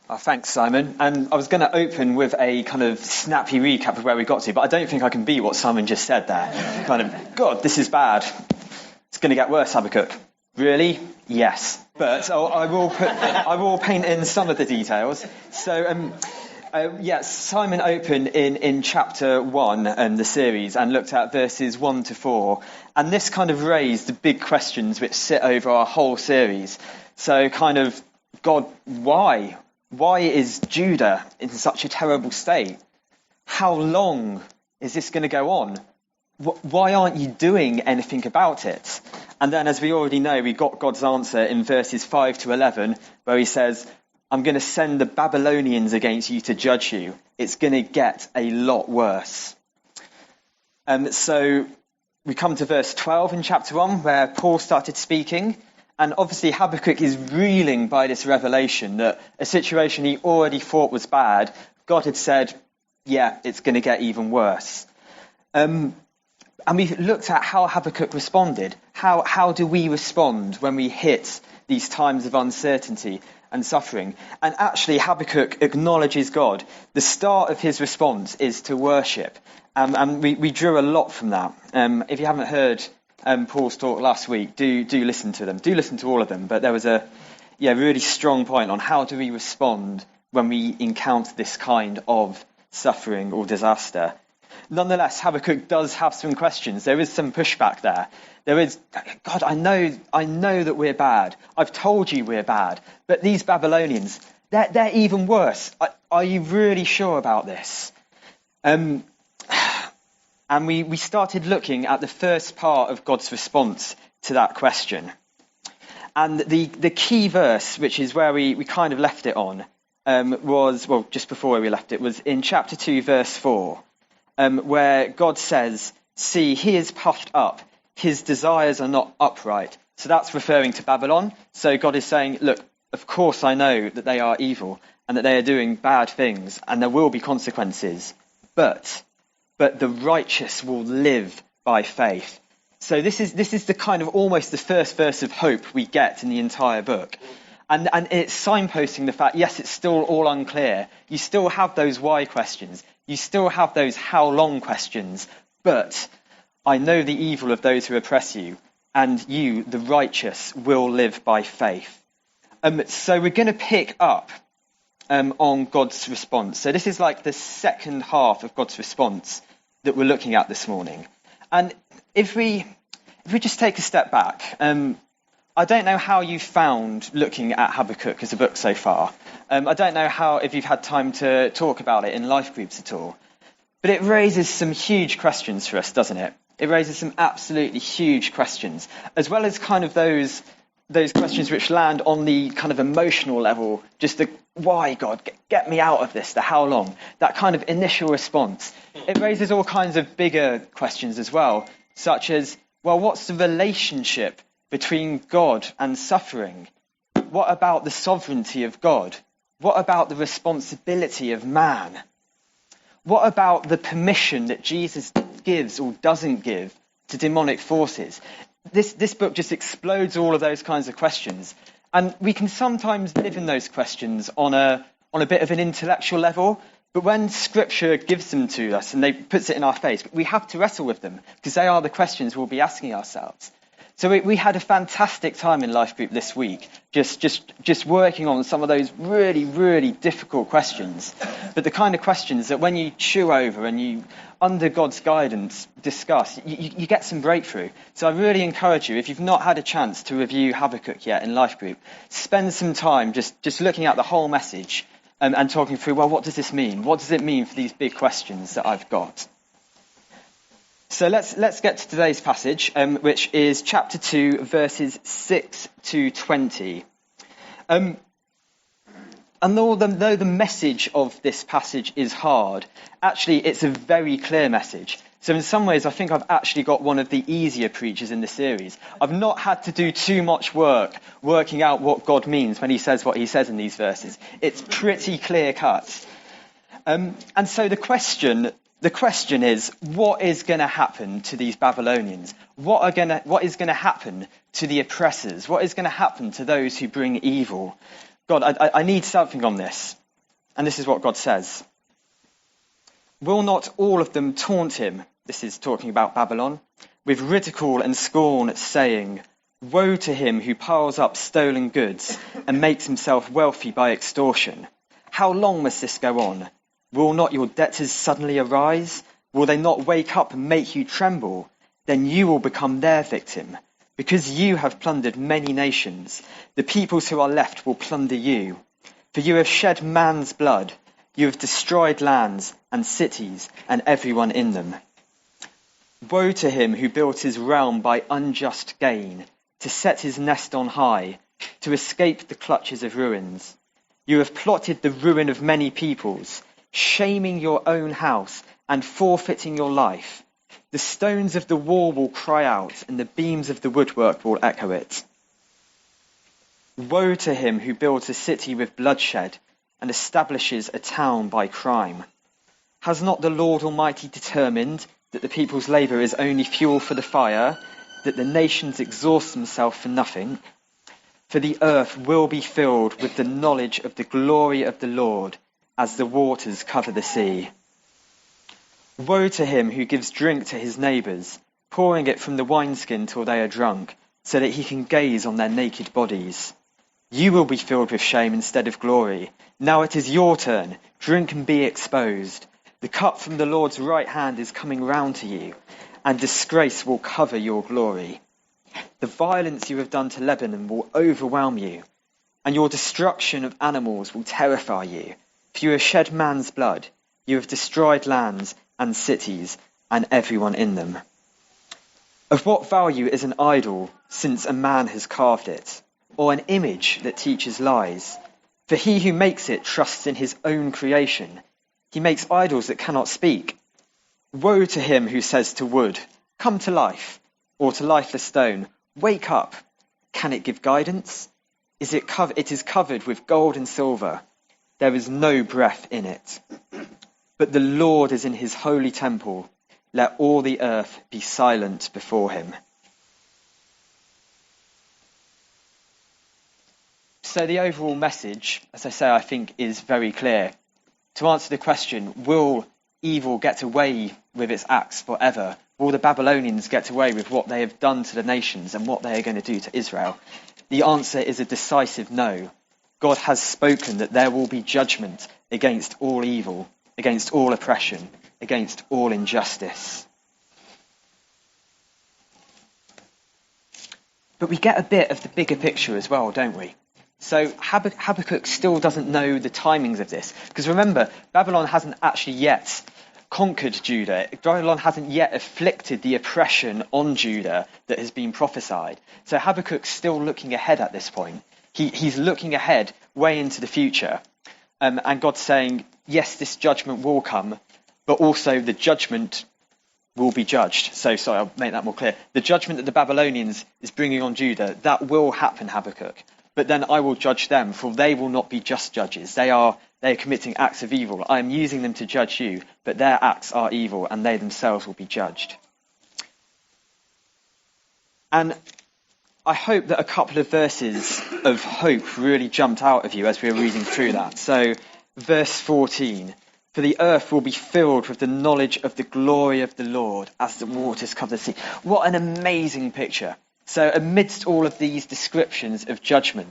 Oh, thanks, Simon. And I was going to open with a kind of snappy recap of where we got to, but I don't think I can be what Simon just said there. Kind of, God, this is bad. It's going to get worse, Habakkuk. Really? Yes. But I will paint in some of the details. So, Simon opened in chapter 1 the series and looked at verses 1 to 4. And this kind of raised the big questions which sit over our whole series. So kind of, God, why? Why is Judah in such a terrible state? How long is this going to go on? Why aren't you doing anything about it? And then, as we already know, we got God's answer in verses 5 to 11, where he says, I'm going to send the Babylonians against you to judge you. It's going to get a lot worse. So we come to verse 12 in chapter 1, where Paul started speaking. And obviously Habakkuk is reeling by this revelation that a situation he already thought was bad, God had said, yeah, it's going to get even worse. And we looked at how Habakkuk responded. How do we respond when we hit these times of uncertainty and suffering? And actually Habakkuk acknowledges God. The start of his response is to worship. And we drew a lot from that. If you haven't heard Paul's talk last week, do listen to them. Do listen to all of them. But there was a really strong point on how do we respond when we encounter this kind of suffering or disaster. Nonetheless, Habakkuk does have some questions. There is some pushback there. There is, God, I know that we're bad. I've told you we're bad. But these Babylonians, they're even worse. Are you really sure about this? And we started looking at the first part of God's response to that question. And the key verse, which is where we kind of left it on, just before where we left it, was in chapter 2, verse 4, where God says, see, he is puffed up. His desires are not upright. So that's referring to Babylon. So God is saying, look, of course I know that they are evil and that they are doing bad things and there will be consequences. But the righteous will live by faith. So this is the kind of almost the first verse of hope we get in the entire book. And it's signposting the fact, yes, it's still all unclear. You still have those why questions. You still have those how long questions. But I know the evil of those who oppress you, and you, the righteous, will live by faith. So we're going to pick up on God's response. So this is like the second half of God's response that we're looking at this morning. And if we just take a step back, I don't know how you found looking at Habakkuk as a book so far. I don't know if you've had time to talk about it in life groups at all. But it raises some huge questions for us, doesn't it? It raises some absolutely huge questions, as well as kind of those questions which land on the kind of emotional level, just the why, God, get me out of this, the how long, that kind of initial response. It raises all kinds of bigger questions as well, such as, well, what's the relationship between God and suffering? What about the sovereignty of God? What about the responsibility of man? What about the permission that Jesus gives or doesn't give to demonic forces? This book just explodes all of those kinds of questions. And we can sometimes live in those questions on a bit of an intellectual level. But when Scripture gives them to us and they puts it in our face, we have to wrestle with them because they are the questions we'll be asking ourselves. So we had a fantastic time in Life Group this week, just working on some of those really, really difficult questions. But the kind of questions that when you chew over and you, under God's guidance, discuss, you get some breakthrough. So I really encourage you, if you've not had a chance to review Habakkuk yet in Life Group, spend some time just looking at the whole message and talking through, well, what does this mean? What does it mean for these big questions that I've got? So let's get to today's passage, which is chapter 2, verses 6 to 20. And though the message of this passage is hard, actually it's a very clear message. So in some ways, I think I've actually got one of the easier preachers in the series. I've not had to do too much work working out what God means when he says what he says in these verses. It's pretty clear cut. And so the question is, what is going to happen to these Babylonians? What is going to happen to the oppressors? What is going to happen to those who bring evil? God, I need something on this. And this is what God says. Will not all of them taunt him, this is talking about Babylon, with ridicule and scorn, saying, woe to him who piles up stolen goods and makes himself wealthy by extortion. How long must this go on? Will not your debtors suddenly arise? Will they not wake up and make you tremble? Then you will become their victim. Because you have plundered many nations, the peoples who are left will plunder you. For you have shed man's blood, you have destroyed lands and cities and everyone in them. Woe to him who built his realm by unjust gain, to set his nest on high, to escape the clutches of ruins. You have plotted the ruin of many peoples, shaming your own house and forfeiting your life. The stones of the wall will cry out, and the beams of the woodwork will echo it. Woe to him who builds a city with bloodshed and establishes a town by crime. Has not the Lord Almighty determined that the people's labour is only fuel for the fire, that the nations exhaust themselves for nothing? For the earth will be filled with the knowledge of the glory of the Lord as the waters cover the sea. Woe to him who gives drink to his neighbours, pouring it from the wineskin till they are drunk, so that he can gaze on their naked bodies. You will be filled with shame instead of glory. Now it is your turn. Drink and be exposed. The cup from the Lord's right hand is coming round to you, and disgrace will cover your glory. The violence you have done to Lebanon will overwhelm you, and your destruction of animals will terrify you. For you have shed man's blood, you have destroyed lands and cities, and everyone in them. Of what value is an idol, since a man has carved it, or an image that teaches lies? For he who makes it trusts in his own creation. He makes idols that cannot speak. Woe to him who says to wood, come to life, or to lifeless stone, wake up. Can it give guidance? It is covered with gold and silver. There is no breath in it. But the Lord is in his holy temple. Let all the earth be silent before him. So the overall message, as I say, I think is very clear. To answer the question, will evil get away with its acts forever? Will the Babylonians get away with what they have done to the nations and what they are going to do to Israel? The answer is a decisive no. God has spoken that there will be judgment against all evil, against all oppression, against all injustice. But we get a bit of the bigger picture as well, don't we? So Habakkuk still doesn't know the timings of this. Because remember, Babylon hasn't actually yet conquered Judah. Babylon hasn't yet afflicted the oppression on Judah that has been prophesied. So Habakkuk's still looking ahead at this point. He's looking ahead way into the future. And God's saying, yes, this judgment will come, but also the judgment will be judged. So, sorry, I'll make that more clear. The judgment that the Babylonians is bringing on Judah, that will happen, Habakkuk. But then I will judge them, for they will not be just judges. They are committing acts of evil. I am using them to judge you, but their acts are evil, and they themselves will be judged. And I hope that a couple of verses of hope really jumped out of you as we were reading through that. So, verse 14, for the earth will be filled with the knowledge of the glory of the Lord as the waters cover the sea. What an amazing picture. So amidst all of these descriptions of judgment,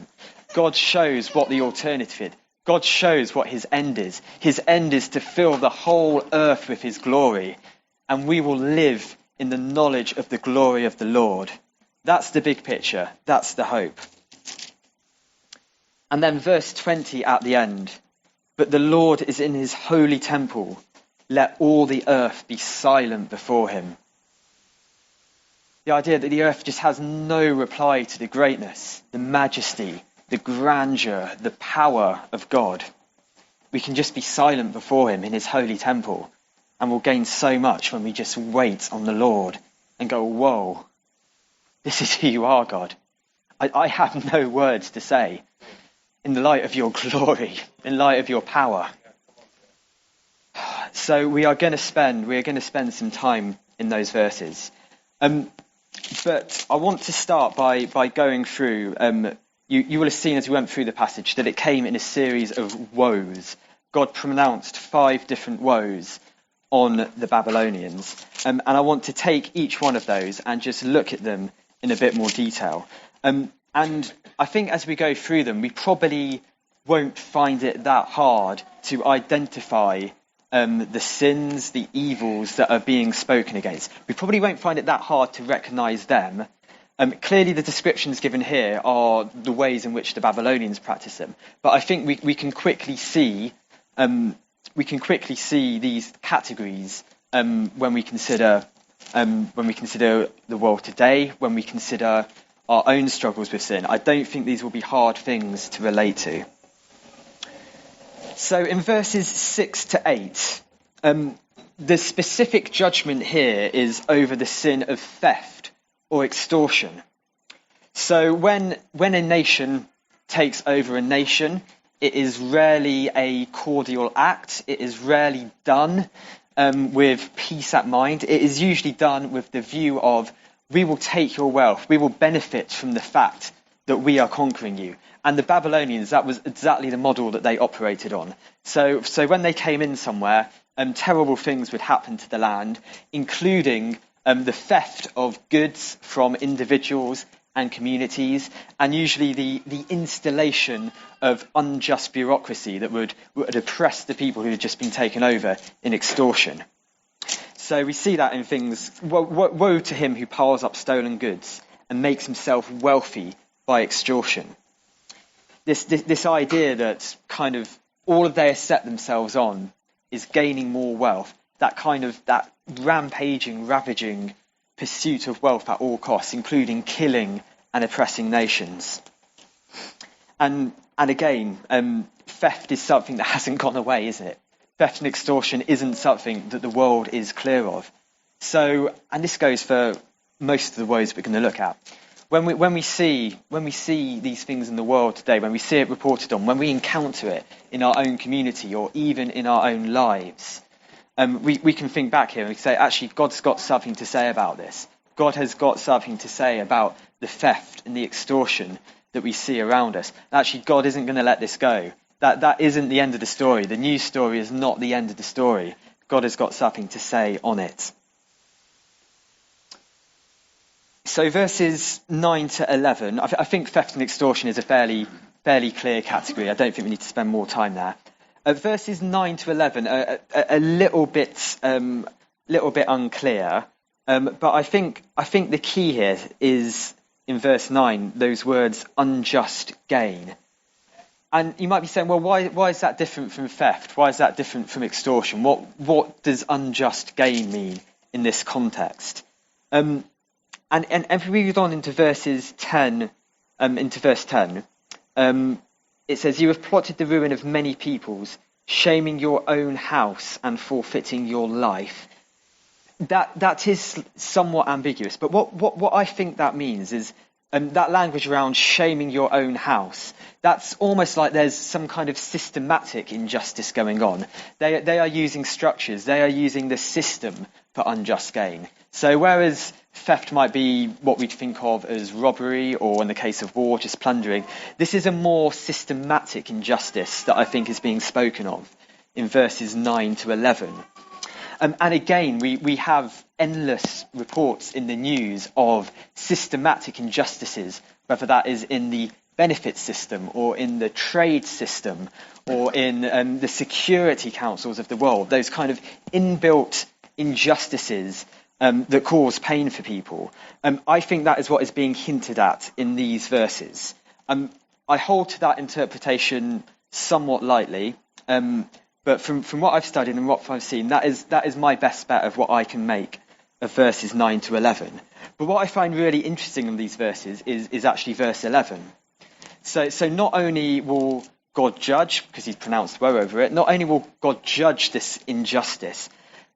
God shows what the alternative is. God shows what his end is. His end is to fill the whole earth with his glory, and we will live in the knowledge of the glory of the Lord. That's the big picture. That's the hope. And then verse 20 at the end, but the Lord is in his holy temple. Let all the earth be silent before him. The idea that the earth just has no reply to the greatness, the majesty, the grandeur, the power of God. We can just be silent before him in his holy temple, and we'll gain so much when we just wait on the Lord and go, whoa, this is who you are, God. I have no words to say in the light of your glory, in light of your power. So we are going to spend some time in those verses. But I want to start by going through you will have seen as we went through the passage that it came in a series of woes. God pronounced 5 different woes on the Babylonians. And I want to take each one of those and just look at them in a bit more detail. And I think as we go through them, we probably won't find it that hard to identify the sins, the evils that are being spoken against. We probably won't find it that hard to recognise them. Clearly, the descriptions given here are the ways in which the Babylonians practice them. But I think we can quickly see these categories when we consider the world today, when we consider our own struggles with sin. I don't think these will be hard things to relate to. So in verses 6 to 8, the specific judgment here is over the sin of theft or extortion. So when a nation takes over a nation, it is rarely a cordial act. It is rarely done with peace at mind. It is usually done with the view of, we will take your wealth, we will benefit from the fact that we are conquering you. And the Babylonians, that was exactly the model that they operated on. So when they came in somewhere, terrible things would happen to the land, including the theft of goods from individuals and communities, and usually the installation of unjust bureaucracy that would oppress the people who had just been taken over in extortion. So we see that in things, woe to him who piles up stolen goods and makes himself wealthy by extortion. This idea that kind of all of they set themselves on is gaining more wealth, that rampaging, ravaging pursuit of wealth at all costs, including killing and oppressing nations. And again, theft is something that hasn't gone away, is it? Theft and extortion isn't something that the world is clear of. So, and this goes for most of the woes we're going to look at. When we see these things in the world today, when we see it reported on, when we encounter it in our own community or even in our own lives, we can think back here and we say, actually, God's got something to say about this. God has got something to say about the theft and the extortion that we see around us. Actually, God isn't going to let this go. That isn't the end of the story. The news story is not the end of the story. God has got something to say on it. So verses 9 to 11, I think theft and extortion is a fairly clear category. I don't think we need to spend more time there. Verses 9 to 11 are a little bit unclear, but I think the key here is in verse 9, those words unjust gain. And you might be saying, well, why is that different from theft? Why is that different from extortion? What does unjust gain mean in this context? And if we read on into verse 10, it says, you have plotted the ruin of many peoples, shaming your own house and forfeiting your life. That is somewhat ambiguous, but what I think that means is that language around shaming your own house. That's almost like there's some kind of systematic injustice going on. They are using structures, they are using the system for unjust gain. So whereas theft might be what we'd think of as robbery, or in the case of war, just plundering, this is a more systematic injustice that I think is being spoken of in verses 9 to 11. And again, we have endless reports in the news of systematic injustices, whether that is in the benefit system or in the trade system or in the security councils of the world, those kind of inbuilt injustices that cause pain for people. I think that is what is being hinted at in these verses. I hold to that interpretation somewhat lightly, but from what I've studied and what I've seen, that is my best bet of what I can make of verses 9 to 11. But what I find really interesting in these verses is actually verse 11. So not only will God judge, because he's pronounced woe over it, not only will God judge this injustice,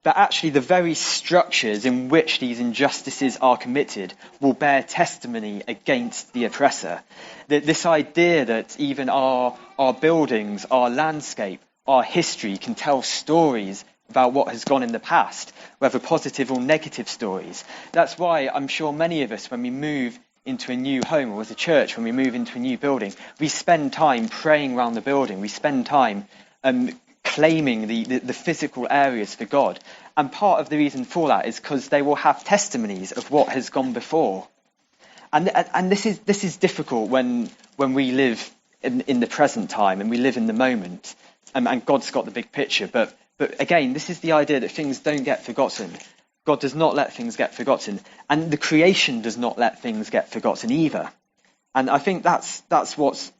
but actually the very structures in which these injustices are committed will bear testimony against the oppressor. This idea that even our buildings, our landscape, our history can tell stories about what has gone in the past, whether positive or negative stories. That's why I'm sure many of us, when we move into a new home, or as a church, when we move into a new building, we spend time praying around the building. We spend time claiming the physical areas for God. And part of the reason for that is because they will have testimonies of what has gone before. And this is difficult when we live in the present time and we live in the moment, and God's got the big picture. But again, this is the idea that things don't get forgotten. God does not let things get forgotten, and the creation does not let things get forgotten either. And I think that's what's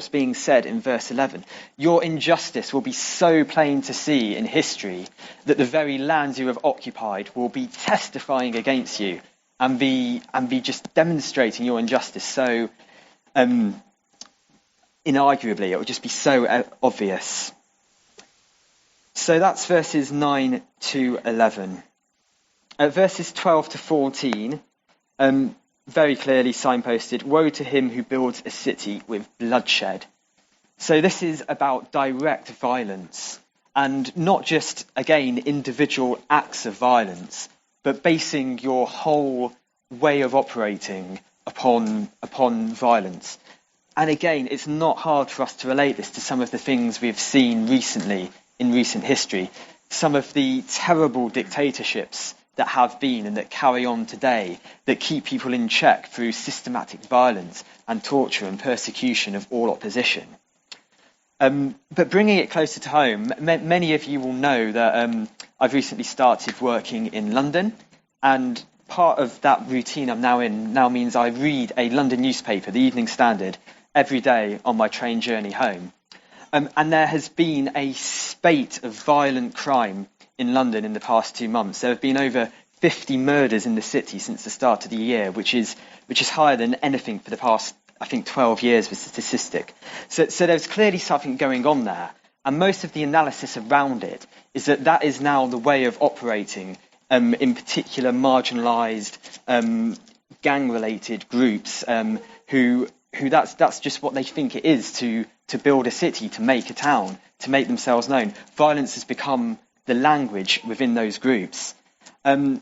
being said in verse 11. Your injustice will be so plain to see in history that the very lands you have occupied will be testifying against you and be just demonstrating your injustice so inarguably. It will just be so obvious. So that's verses 9 to 11. Verses 12 to 14, very clearly signposted, woe to him who builds a city with bloodshed. So this is about direct violence, and not just, again, individual acts of violence, but basing your whole way of operating upon violence. And again, it's not hard for us to relate this to some of the things we've seen recently in recent history, some of the terrible dictatorships that have been and that carry on today, that keep people in check through systematic violence and torture and persecution of all opposition. But bringing it closer to home, many of you will know that I've recently started working in London, and part of that routine I'm now in now means I read a London newspaper, the Evening Standard, every day on my train journey home. And there has been a spate of violent crime in London in the past 2 months. There have been over 50 murders in the city since the start of the year, which is higher than anything for the past, I think, 12 years was the statistic. So there's clearly something going on there. And most of the analysis around it is that is now the way of operating in particular marginalised gang-related groups who that's just what they think it is to build a city, to make a town, to make themselves known. Violence has become the language within those groups, and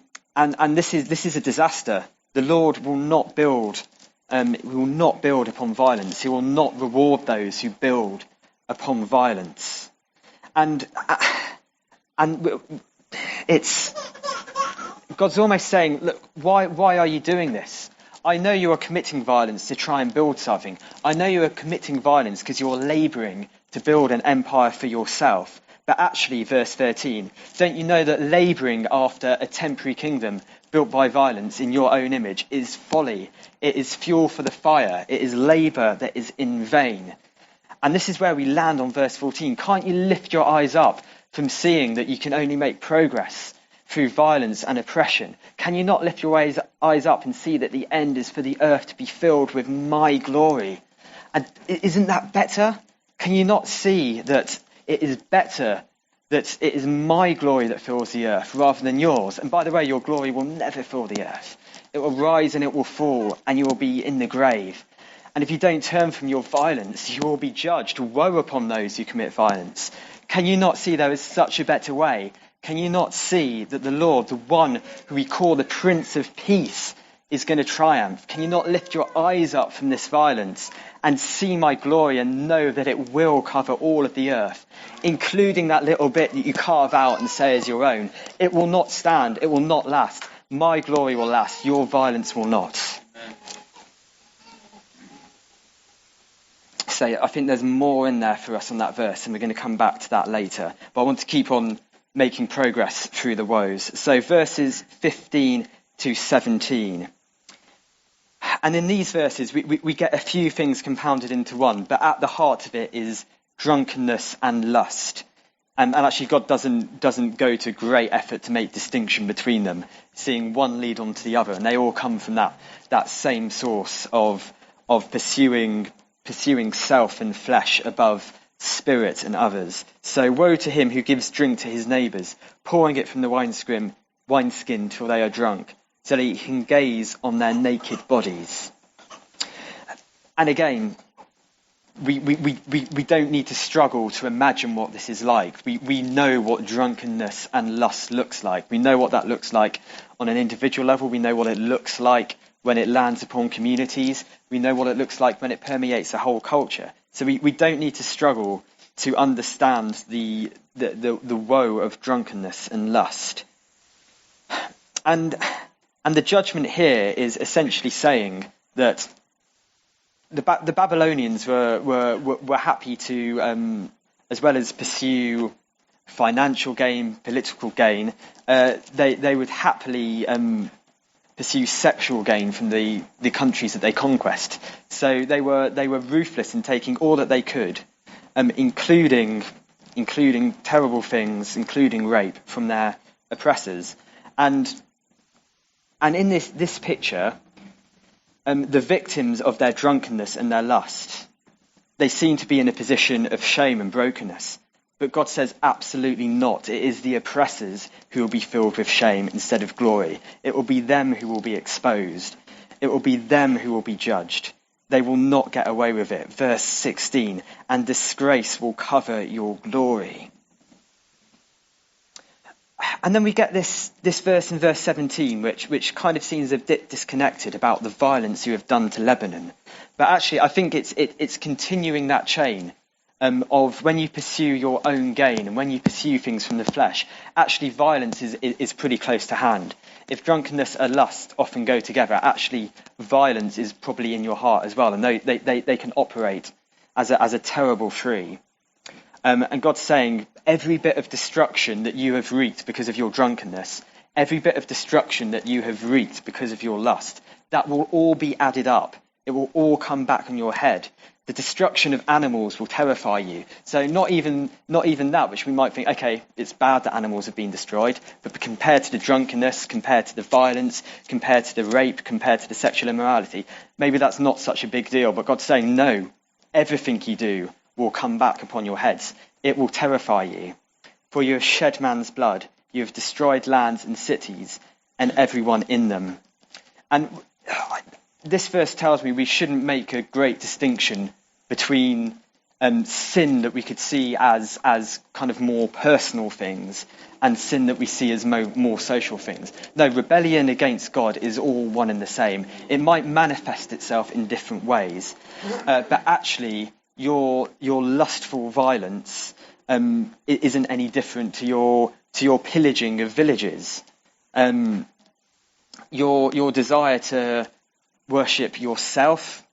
this is a disaster. The Lord will not build upon violence. He will not reward those who build upon violence, and it's God's almost saying, look, why are you doing this? I know you are committing violence to try and build something. I know you are committing violence because you're labouring to build an empire for yourself. But actually, verse 13, don't you know that labouring after a temporary kingdom built by violence in your own image is folly? It is fuel for the fire. It is labour that is in vain. And this is where we land on verse 14. Can't you lift your eyes up from seeing that you can only make progress through violence and oppression? Can you not lift your eyes up and see that the end is for the earth to be filled with my glory? And isn't that better? Can you not see that it is better that it is my glory that fills the earth rather than yours? And by the way, your glory will never fill the earth. It will rise and it will fall, and you will be in the grave. And if you don't turn from your violence, you will be judged. Woe upon those who commit violence. Can you not see there is such a better way? Can you not see that the Lord, the one who we call the Prince of Peace, is going to triumph? Can you not lift your eyes up from this violence and see my glory and know that it will cover all of the earth, including that little bit that you carve out and say is your own? It will not stand. It will not last. My glory will last. Your violence will not. So I think there's more in there for us on that verse, and we're going to come back to that later. But I want to keep on making progress through the woes. So verses 15 to 17. And in these verses, we get a few things compounded into one, but at the heart of it is drunkenness and lust. And actually, God doesn't go to great effort to make distinction between them, seeing one lead on to the other. And they all come from that same source of pursuing self and flesh above spirit and others. So woe to him who gives drink to his neighbours, pouring it from the wineskin till they are drunk, so that he can gaze on their naked bodies. And again, we don't need to struggle to imagine what this is like. We know what drunkenness and lust looks like. We know what that looks like on an individual level. We know what it looks like when it lands upon communities. We know what it looks like when it permeates a whole culture. So we don't need to struggle to understand the woe of drunkenness and lust. And the judgment here is essentially saying that the Babylonians were happy to, as well as pursue financial gain, political gain, they would happily pursue sexual gain from the countries that they conquest. So they were ruthless in taking all that they could, including terrible things, including rape from their oppressors. And in this picture, the victims of their drunkenness and their lust, they seem to be in a position of shame and brokenness. But God says absolutely not. It is the oppressors who will be filled with shame instead of glory. It will be them who will be exposed. It will be them who will be judged. They will not get away with it. Verse 16, and disgrace will cover your glory. And then we get this verse in verse 17, which kind of seems a bit disconnected about the violence you have done to Lebanon. But actually, I think it's continuing that chain of when you pursue your own gain and when you pursue things from the flesh. Actually, violence is pretty close to hand. If drunkenness and lust often go together, actually, violence is probably in your heart as well, and they can operate as a terrible tree. And God's saying, every bit of destruction that you have reaped because of your drunkenness, every bit of destruction that you have reaped because of your lust, that will all be added up. It will all come back on your head. The destruction of animals will terrify you. So not even that, which we might think, okay, it's bad that animals have been destroyed, but compared to the drunkenness, compared to the violence, compared to the rape, compared to the sexual immorality, maybe that's not such a big deal. But God's saying, no, everything you do will come back upon your heads. It will terrify you. For you have shed man's blood. You have destroyed lands and cities and everyone in them. And this verse tells me we shouldn't make a great distinction between sin that we could see as kind of more personal things and sin that we see as more social things. No, rebellion against God is all one and the same. It might manifest itself in different ways, but actually your lustful violence isn't any different to your pillaging of villages. Your desire to worship yourself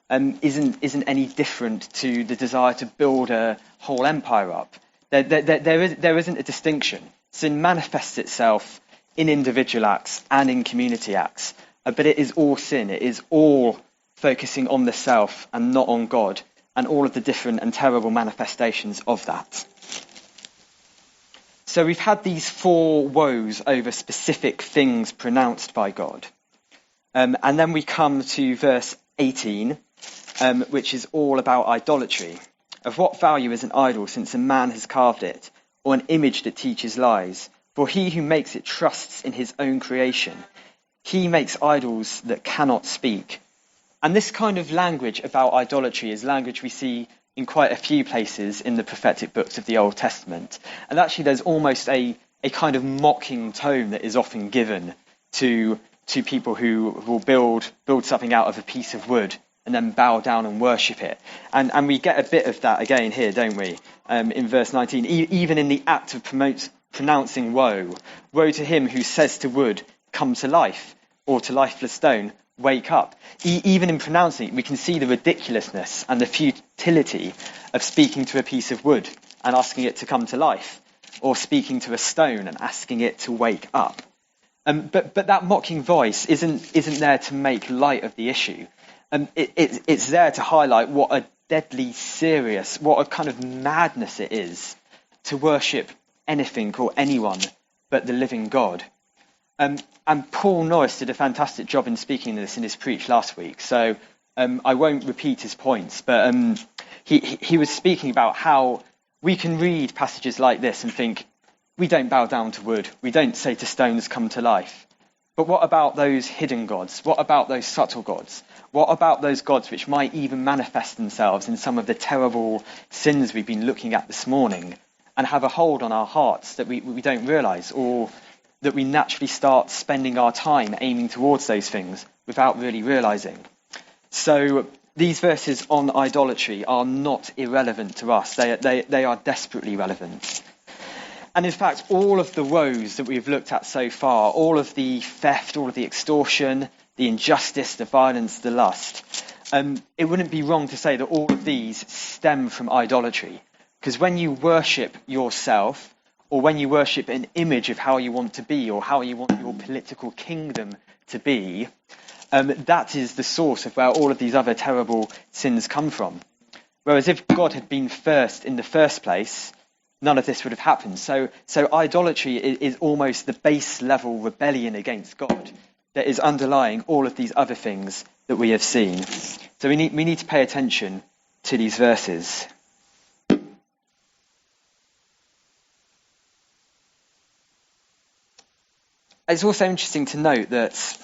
isn't any different to the desire to build a whole empire up. There isn't a distinction. Sin manifests itself in individual acts and in community acts, but it is all sin. It is all focusing on the self and not on God, and all of the different and terrible manifestations of that. So we've had these 4 woes over specific things pronounced by God. And then we come to verse 18, which is all about idolatry. Of what value is an idol since a man has carved it, or an image that teaches lies? For he who makes it trusts in his own creation. He makes idols that cannot speak. And this kind of language about idolatry is language we see in quite a few places in the prophetic books of the Old Testament. And actually there's almost a kind of mocking tone that is often given to people who will build something out of a piece of wood and then bow down and worship it. And we get a bit of that again here, don't we? In verse 19, even in the act of pronouncing woe to him who says to wood, come to life, or to lifeless stone, wake up. Even in pronouncing it, we can see the ridiculousness and the futility of speaking to a piece of wood and asking it to come to life, or speaking to a stone and asking it to wake up. But that mocking voice isn't there to make light of the issue. It's there to highlight what a deadly serious, what a kind of madness it is to worship anything or anyone but the living God. And Paul Norris did a fantastic job in speaking this in his preach last week, so I won't repeat his points, but he was speaking about how we can read passages like this and think, we don't bow down to wood, we don't say to stones, come to life. But what about those hidden gods? What about those subtle gods? What about those gods which might even manifest themselves in some of the terrible sins we've been looking at this morning and have a hold on our hearts that we don't realise, or that we naturally start spending our time aiming towards those things? without really realising. So these verses on idolatry are not irrelevant to us. They are desperately relevant. And in fact, all of the woes that we've looked at so far, all of the theft, all of the extortion, the injustice, the violence, the lust, it wouldn't be wrong to say that all of these stem from idolatry. Because when you worship yourself, or when you worship an image of how you want to be, or how you want your political kingdom to be, that is the source of where all of these other terrible sins come from. Whereas if God had been first in the first place, none of this would have happened. So idolatry is almost the base level rebellion against God that is underlying all of these other things that we have seen. So we need to pay attention to these verses. It's also interesting to note that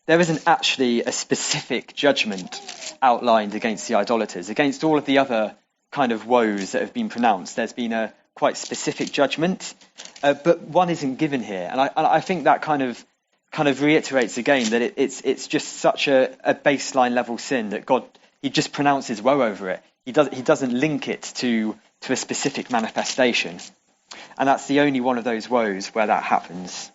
there isn't actually a specific judgment outlined against the idolaters. Against all of the other kind of woes that have been pronounced, there's been a quite specific judgment, but one isn't given here. And I think that kind of reiterates again that it's just such a baseline level sin that God, he just pronounces woe over it. He doesn't link it to a specific manifestation. And that's the only one of those woes where that happens.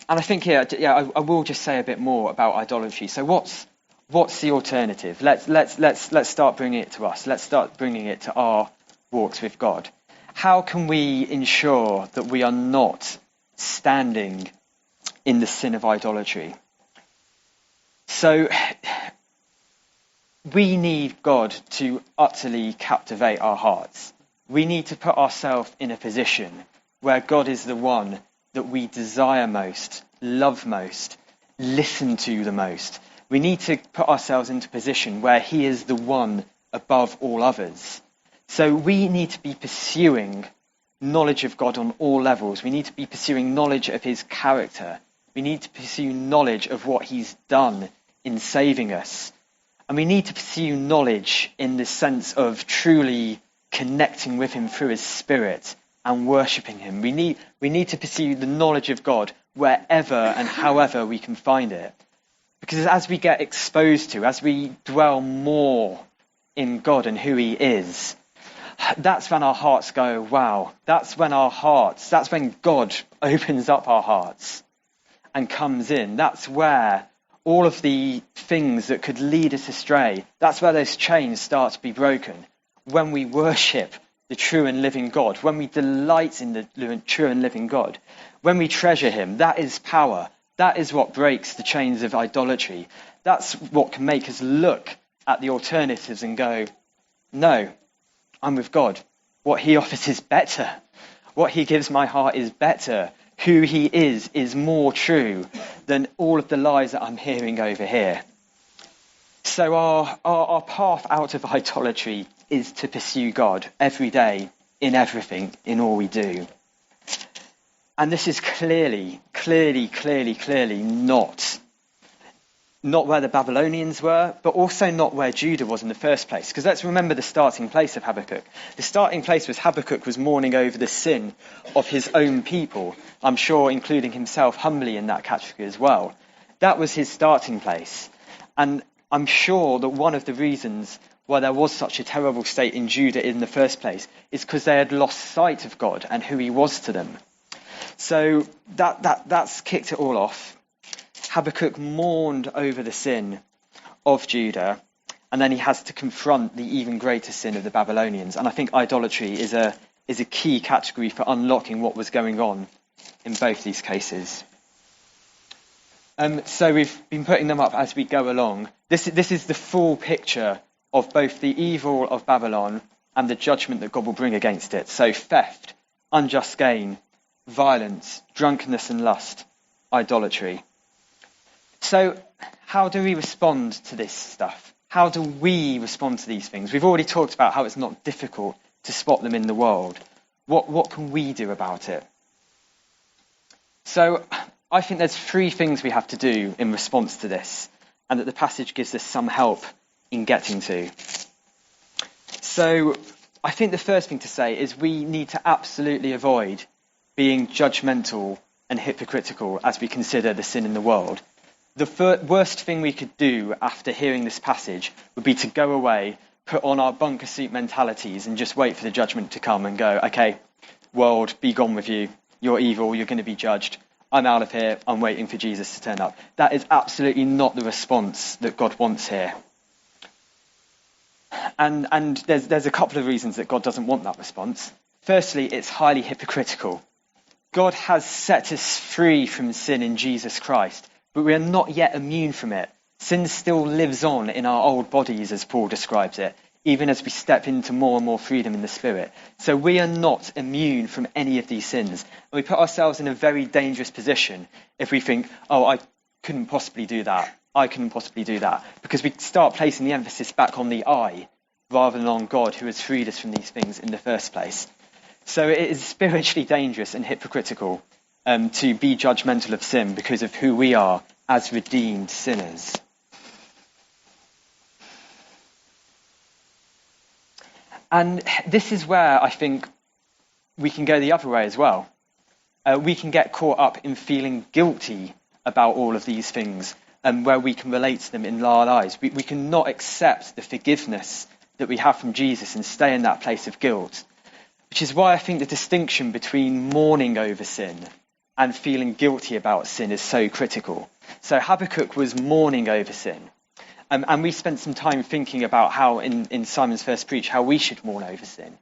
And I think here, I will just say a bit more about idolatry. So what's the alternative? Let's start bringing it to us. Let's start bringing it to our walks with God. How can we ensure that we are not standing in the sin of idolatry? So we need God to utterly captivate our hearts. We need to put ourselves in a position where God is the one that we desire most, love most, listen to the most. We need to put ourselves into a position where he is the one above all others. So we need to be pursuing knowledge of God on all levels. We need to be pursuing knowledge of his character. We need to pursue knowledge of what he's done in saving us. And we need to pursue knowledge in the sense of truly connecting with him through his spirit and worshipping him. We need to pursue the knowledge of God wherever and however we can find it. Because as we get exposed to, as we dwell more in God and who he is, that's when our hearts go, wow. That's when God opens up our hearts and comes in. That's where all of the things that could lead us astray, that's where those chains start to be broken. When we worship the true and living God, when we delight in the true and living God, when we treasure him, that is power. That is what breaks the chains of idolatry. That's what can make us look at the alternatives and go, no, I'm with God. What he offers is better. What he gives my heart is better. Who he is more true than all of the lies that I'm hearing over here. So our path out of idolatry is to pursue God every day, in everything, in all we do. And this is clearly not where the Babylonians were, but also not where Judah was in the first place. Because let's remember the starting place of Habakkuk. The starting place was Habakkuk was mourning over the sin of his own people. I'm sure including himself humbly in that category as well. That was his starting place. And I'm sure that one of the reasons why there was such a terrible state in Judah in the first place is because they had lost sight of God and who he was to them. So that's kicked it all off. Habakkuk mourned over the sin of Judah, and then he has to confront the even greater sin of the Babylonians. And I think idolatry is a key category for unlocking what was going on in both these cases. So we've been putting them up as we go along. This is the full picture of both the evil of Babylon and the judgment that God will bring against it. So theft, unjust gain, violence, drunkenness and lust, idolatry. So how do we respond to this stuff? How do we respond to these things? We've already talked about how it's not difficult to spot them in the world. What can we do about it? So I think there's 3 things we have to do in response to this, and that the passage gives us some help in getting to. So I think the first thing to say is we need to absolutely avoid being judgmental and hypocritical as we consider the sin in the world. The worst thing we could do after hearing this passage would be to go away, put on our bunker suit mentalities and just wait for the judgment to come and go, okay, world, be gone with you. You're evil, you're going to be judged. I'm out of here, I'm waiting for Jesus to turn up. That is absolutely not the response that God wants here. And there's a couple of reasons that God doesn't want that response. Firstly, it's highly hypocritical. God has set us free from sin in Jesus Christ, but we are not yet immune from it. Sin still lives on in our old bodies, as Paul describes it, even as we step into more and more freedom in the Spirit. So we are not immune from any of these sins. And we put ourselves in a very dangerous position if we think, oh, I couldn't possibly do that. I couldn't possibly do that. Because we start placing the emphasis back on the I, rather than on God who has freed us from these things in the first place. So it is spiritually dangerous and hypocritical to be judgmental of sin because of who we are as redeemed sinners. And this is where I think we can go the other way as well. We can get caught up in feeling guilty about all of these things and where we can relate to them in our lives. We cannot accept the forgiveness that we have from Jesus and stay in that place of guilt, which is why I think the distinction between mourning over sin and feeling guilty about sin is so critical. So Habakkuk was mourning over sin. And we spent some time thinking about how, in Simon's first preach, how we should mourn over sin.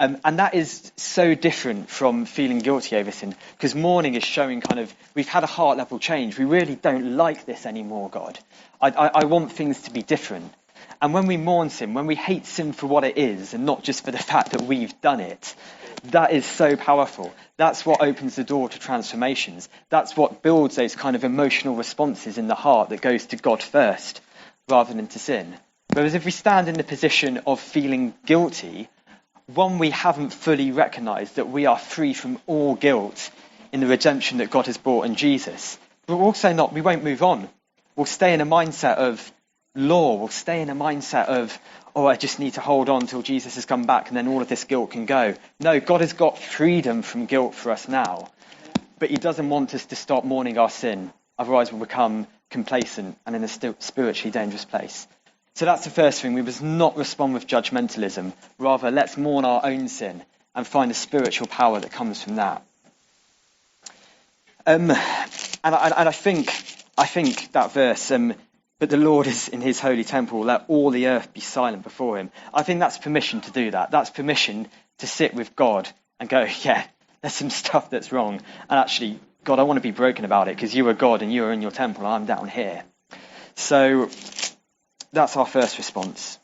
And that is so different from feeling guilty over sin, because mourning is showing kind of, we've had a heart level change. We really don't like this anymore, God. I want things to be different. And when we mourn sin, when we hate sin for what it is, and not just for the fact that we've done it, that is so powerful. That's what opens the door to transformations. That's what builds those kind of emotional responses in the heart that goes to God first, rather than to sin. Whereas if we stand in the position of feeling guilty, one, we haven't fully recognised that we are free from all guilt in the redemption that God has brought in Jesus. But we're also not, we won't move on. We'll stay in a mindset of law. We'll stay in a mindset of, oh, I just need to hold on till Jesus has come back and then all of this guilt can go. No, God has got freedom from guilt for us now. But he doesn't want us to stop mourning our sin. Otherwise we'll become complacent and in a spiritually dangerous place. So that's the first thing. We must not respond with judgmentalism. Rather, let's mourn our own sin and find the spiritual power that comes from that. And I think that verse, but the Lord is in his holy temple, let all the earth be silent before him. I think that's permission to do that. That's permission to sit with God and go, yeah, there's some stuff that's wrong. And actually, God, I want to be broken about it because you are God and you are in your temple and I'm down here. So that's our first response.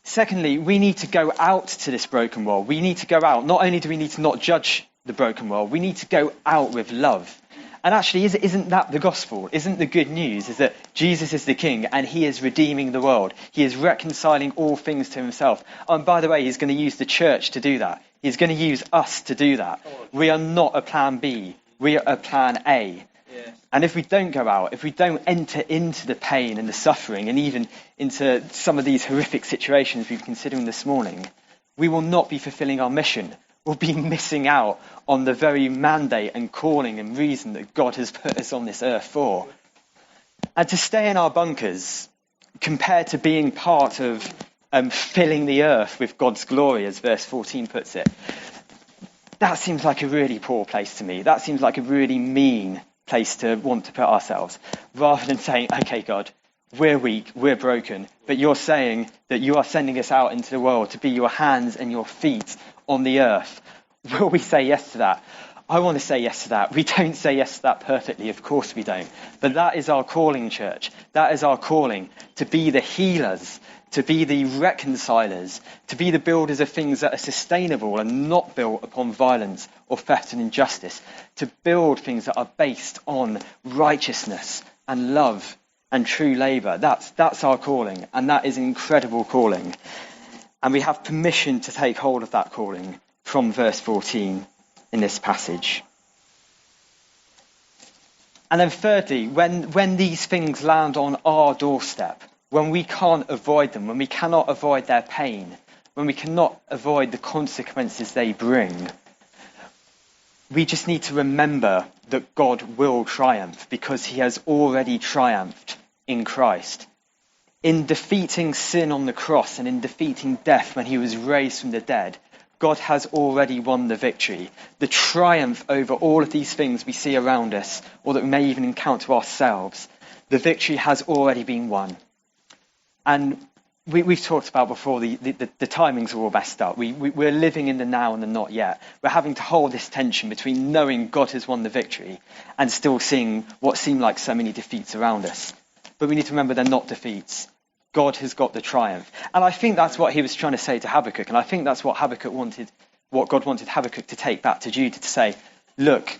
Secondly, we need to go out to this broken world. We need to go out. Not only do we need to not judge the broken world, we need to go out with love. And actually, isn't that the gospel? Isn't the good news is that Jesus is the King and he is redeeming the world. He is reconciling all things to himself. Oh, and by the way, he's going to use the church to do that. He's going to use us to do that. We are not a plan B. We are a plan A. Yeah. And if we don't go out, if we don't enter into the pain and the suffering and even into some of these horrific situations we've been considering this morning, we will not be fulfilling our mission. We'll be missing out on the very mandate and calling and reason that God has put us on this earth for. And to stay in our bunkers, compared to being part of filling the earth with God's glory, as verse 14 puts it, that seems like a really poor place to me. That seems like a really mean place to want to put ourselves, rather than saying, okay, God, we're weak, we're broken, but you're saying that you are sending us out into the world to be your hands and your feet on the earth. Will we say yes to that? I want to say yes to that. We don't say yes to that perfectly, of course we don't. But that is our calling, church. That is our calling, to be the healers, to be the reconcilers, to be the builders of things that are sustainable and not built upon violence or theft and injustice, to build things that are based on righteousness and love and true labour. That's our calling, and that is an incredible calling. And we have permission to take hold of that calling from verse 14 in this passage. And then thirdly, when these things land on our doorstep, when we can't avoid them, when we cannot avoid their pain, when we cannot avoid the consequences they bring, we just need to remember that God will triumph because he has already triumphed in Christ. In defeating sin on the cross and in defeating death when he was raised from the dead, God has already won the victory. The triumph over all of these things we see around us, or that we may even encounter ourselves, the victory has already been won. And we've talked about before, the timings are all messed up. We're living in the now and the not yet. We're having to hold this tension between knowing God has won the victory and still seeing what seem like so many defeats around us. But we need to remember they're not defeats. God has got the triumph. And I think that's what he was trying to say to Habakkuk. And I think that's what God wanted Habakkuk to take back to Judah, to say, look,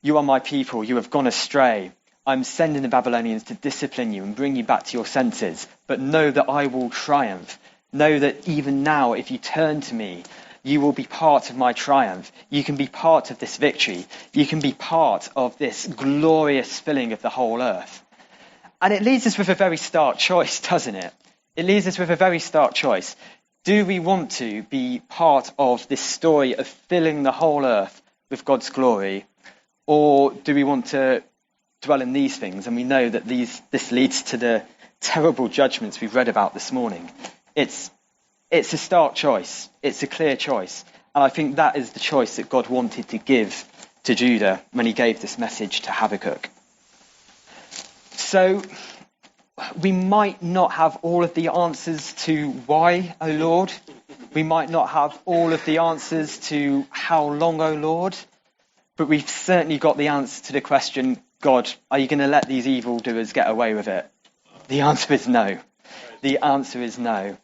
you are my people, you have gone astray. I'm sending the Babylonians to discipline you and bring you back to your senses. But know that I will triumph. Know that even now, if you turn to me, you will be part of my triumph. You can be part of this victory. You can be part of this glorious filling of the whole earth. And it leaves us with a very stark choice, doesn't it? It leaves us with a very stark choice. Do we want to be part of this story of filling the whole earth with God's glory? Or do we want to dwell in these things? And we know that this leads to the terrible judgments we've read about this morning. It's a stark choice. It's a clear choice. And I think that is the choice that God wanted to give to Judah when he gave this message to Habakkuk. So we might not have all of the answers to why, O Lord. We might not have all of the answers to how long, O Lord. But we've certainly got the answer to the question, God, are you going to let these evildoers get away with it? The answer is no. The answer is no.